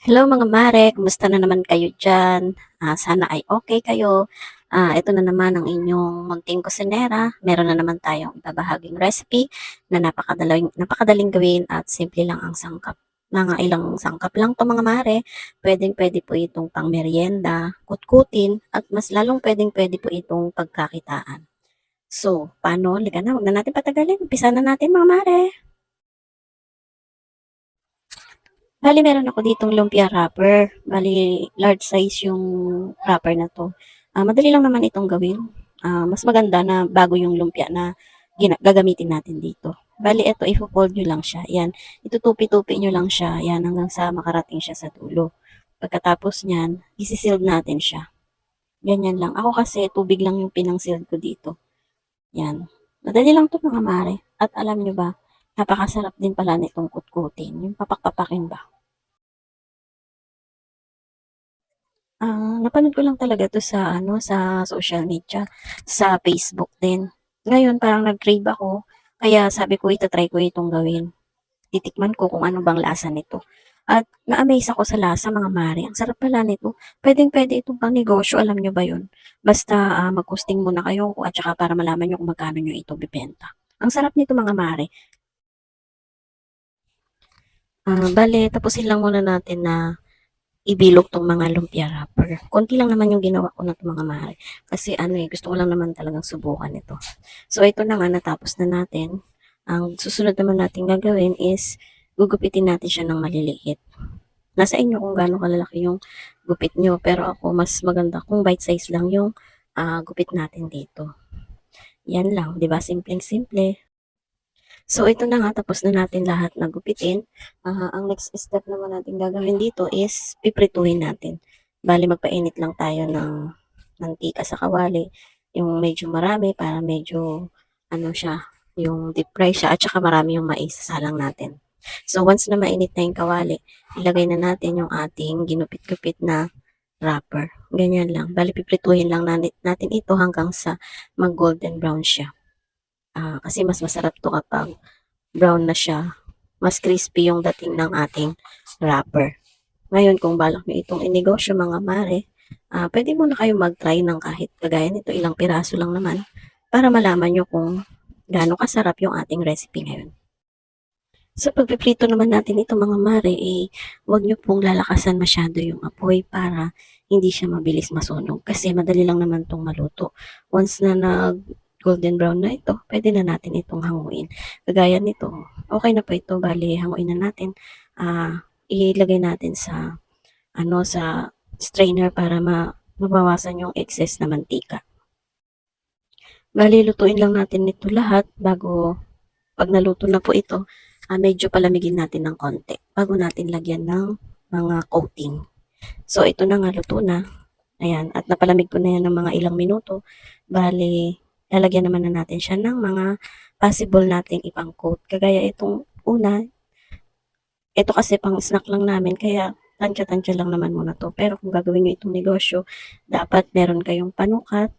Hello mga mare, kumusta na naman kayo diyan? Sana ay okay kayo. Ito na naman ang inyong munting kusinera. Meron na naman tayong ibabahaging recipe na napakadaling gawin at simple lang ang sangkap. Mga ilang sangkap lang to mga mare. Pwedeng-pwede po itong pang merienda, kutkutin, at mas lalong pwedeng-pwede po itong pagkakitaan. So, paano? Halika na, huwag na natin patagalin. Umpisa na natin mga mare. Bali meron ako ditong lumpia wrapper. Bali large size yung wrapper na 'to. Madali lang naman itong gawin. Mas maganda na bago yung lumpia na gagamitin natin dito. Bali ito ifo-fold niyo lang siya, 'yan. Itutupi-tupi niyo lang siya, 'yan hanggang sa makarating siya sa dulo. Pagkatapos niyan, isi-sealed natin siya. Ganyan lang. Ako kasi tubig lang yung pinang-sealed ko dito. 'Yan. Madali lang 'to mga mare. At alam niyo ba, napakasarap din pala nitong kutkutin, yung papak-papakin ba. Napanood ko lang talaga 'to sa ano, sa social media, sa Facebook din. Ngayon parang nag-crave ako, kaya sabi ko ita-try ko itong gawin. Titikman ko kung ano bang lasa nito. At na-amaze ako sa lasa mga mare, ang sarap pala nito. Puwedeng-puwede itong pangnegosyo, alam niyo ba 'yun? Basta, mag-costing muna kayo at saka para malaman niyo kung magkano niyo ito bebenta. Ang sarap nito mga mare. Bale tapusin lang muna natin na ibilog 'tong mga lumpia wrapper. Konti lang naman yung ginawa ko na 'to mga mare, kasi ano, eh, gusto ko lang naman talagang subukan ito. So ito na nga, natapos na natin. Ang susunod naman nating gagawin is gugupitin natin siya ng maliliit. Nasa inyo kung gaano kalalaki yung gupit niyo, pero ako mas maganda kung bite size lang yung, gupit natin dito. Yan lang, 'di ba, simpleng-simple. So ito na nga, tapos na natin lahat na gupitin. Ang next step naman natin gagawin dito is piprituhin natin. Bale magpainit lang tayo ng mantika sa kawali, yung medyo marami para medyo ano siya, yung deep fry siya at saka marami yung mais salang natin. So once na mainit na yung kawali, ilagay na natin yung ating ginupit-gupit na wrapper. Ganyan lang. Bale piprituhin lang natin ito hanggang sa mag golden brown siya. Kasi mas masarap to kapag brown na siya, mas crispy yung dating ng ating wrapper. Ngayon, kung balak nyo itong inegosyo mga mare, pwede muna kayo mag-try ng kahit kagaya nito, ilang piraso lang naman, para malaman nyo kung gaano kasarap yung ating recipe ngayon. Sa pagpiprito naman natin ito mga mare, huwag nyo pong lalakasan masyado yung apoy para hindi siya mabilis masunog. Kasi madali lang naman itong maluto. Once na nag golden brown na ito, pwede na natin itong hanguin. Kagaya nito, okay na po ito. Bali, hanguin na natin. Ilagay natin sa sa strainer para mabawasan yung excess na mantika. Bali, lutuin lang natin ito lahat bago. Pag naluto na po ito, medyo palamigin natin ng konti bago natin lagyan ng mga coating. So, ito na nga, luto na. Ayan, at napalamig ko na yan ng mga ilang minuto. Bali, lalagyan naman na natin siya ng mga possible nating ipang coat. Kagaya itong una, ito kasi pang snack lang namin, kaya tansya-tansya lang naman muna to. Pero kung gagawin nyo itong negosyo, dapat meron kayong panukat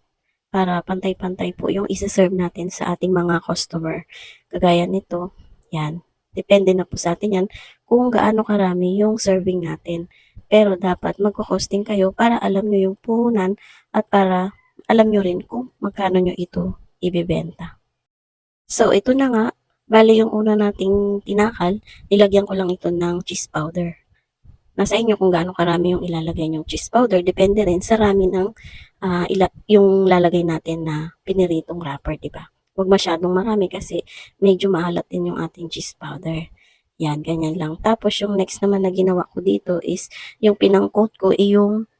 para pantay-pantay po yung isa-serve natin sa ating mga customer. Kagaya nito, yan. Depende na po sa atin yan kung gaano karami yung serving natin. Pero dapat magko-costing kayo para alam nyo yung puhunan at para alam nyo rin kung magkano nyo ito ibebenta. So, ito na nga. Bale, yung una nating tinakal, nilagyan ko lang ito ng cheese powder. Nasa inyo kung gaano karami yung ilalagay yung cheese powder. Depende rin sa rami ng yung lalagay natin na piniritong wrapper, di ba? Huwag masyadong marami kasi medyo maalat din yung ating cheese powder. Yan, ganyan lang. Tapos yung next naman na ginawa ko dito is yung pinang-coat ko yung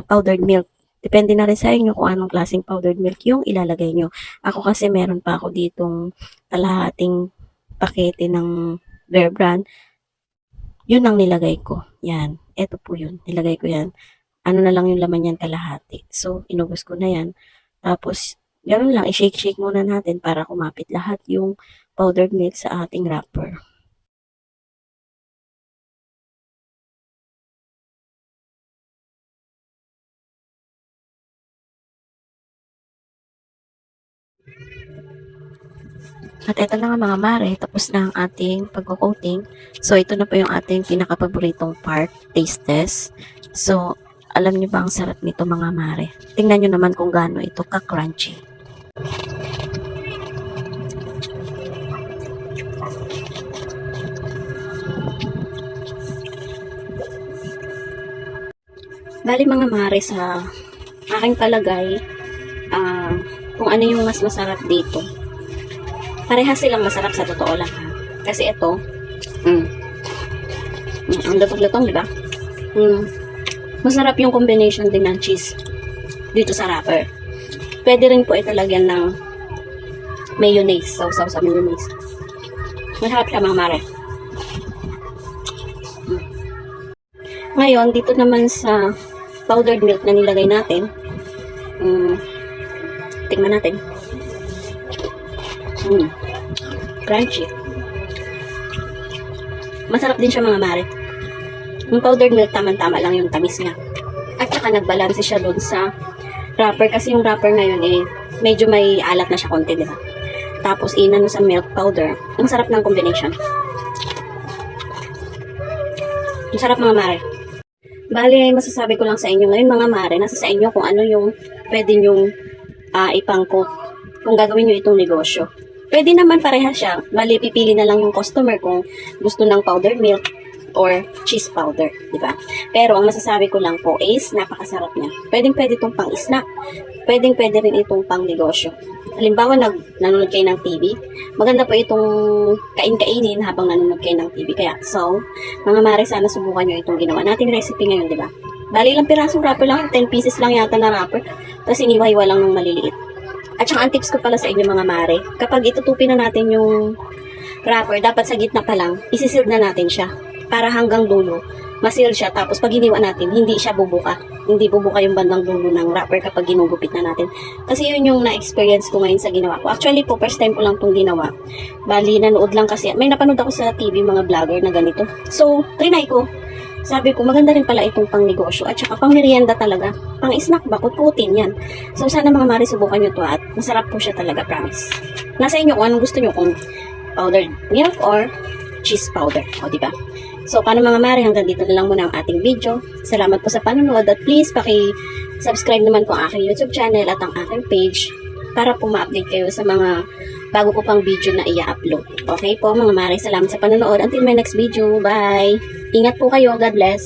powdered milk. Depende na rin sa inyo kung anong klaseng powdered milk yung ilalagay nyo. Ako kasi meron pa ako ditong kalahating pakete ng Bear Brand. Yun ang nilagay ko. Yan. Eto po yun. Nilagay ko yan. Ano na lang yung laman yan, kalahati. So, inubos ko na yan. Tapos, ganoon lang, i-shake-shake muna natin para kumapit lahat yung powdered milk sa ating wrapper. At ito na nga mga mare, tapos na ang ating pagko-coating. So, ito na po yung ating pinaka-paboritong part, taste test. So, alam niyo ba ang sarap nito mga mare? Tingnan niyo naman kung gaano ito ka-crunchy. Bali mga mare, sa aking palagay, kung ano yung mas masarap dito. Parehas silang masarap sa totoo lang ha. Kasi ito, ang lutong-lutong, di ba? Masarap yung combination din ng cheese dito sa wrapper. Pwede rin po ito lagyan ng mayonnaise, sausaw sa mayonnaise. Masarap siya mga mare. Ngayon, dito naman sa powdered milk na nilagay natin, tingnan natin. Crunchy. Masarap din siya mga mare. Yung powdered milk, tama-tama lang yung tamis niya. At saka nagbalanse siya doon sa wrapper. Kasi yung wrapper ngayon medyo may alat na siya konti, diba? Tapos inano sa milk powder. Ang sarap ng combination. Ang sarap mga mare. Bale, masasabi ko lang sa inyo ngayon mga mare, nasa sa inyo kung ano yung pwede nyong ipang-coat kung gagawin nyo itong negosyo. Pwede naman parehas siya. Bali, pipili na lang yung customer kung gusto ng powdered milk or cheese powder, di ba? Pero ang masasabi ko lang po is napakasarap niya. Pwedeng-pwede itong pang-snack. Pwedeng-pwede rin itong pang-negosyo. Halimbawa, nanonood kayo ng TV, maganda po itong kain-kainin habang nanonood kayo ng TV. Kaya, so, mga mare, sana subukan nyo itong ginawa nating recipe ngayon, di ba? Bali, ilang pirasong wrapper lang, 10 pieces lang yata na wrapper. Tapos iniwa-hiwa lang ng maliliit. At saka ang tips ko pala sa inyo mga mare, kapag itutupin na natin yung wrapper, dapat sa gitna pa lang, isisil na natin siya. Para hanggang dulo, masil siya. Tapos pag giniwa natin, hindi siya bubuka. Hindi bubuka yung bandang dulo ng wrapper kapag ginugupit na natin. Kasi yun yung na-experience ko ngayon sa ginawa ko. Actually po, first time ko lang itong ginawa. Bali, nanood lang kasi. May napanood ako sa TV mga vlogger na ganito. So, trinay ko. Sabi ko, maganda rin pala itong pang negosyo at saka pang merienda talaga. Pang snack ba? Kutkutin yan. So, sana mga mare, subukan nyo to at masarap po siya talaga, promise. Nasa inyo kung anong gusto nyo, kung powdered milk or cheese powder. O, diba? So, paano mga mare, hanggang dito na lang muna ang ating video. Salamat po sa panonood at please, paki-subscribe naman po ang aking YouTube channel at ang aking page para po ma-update kayo sa mga bago ko pang video na i-upload. Okay po mga mare, salamat sa panonood. Until my next video, bye! Ingat po kayo, God bless!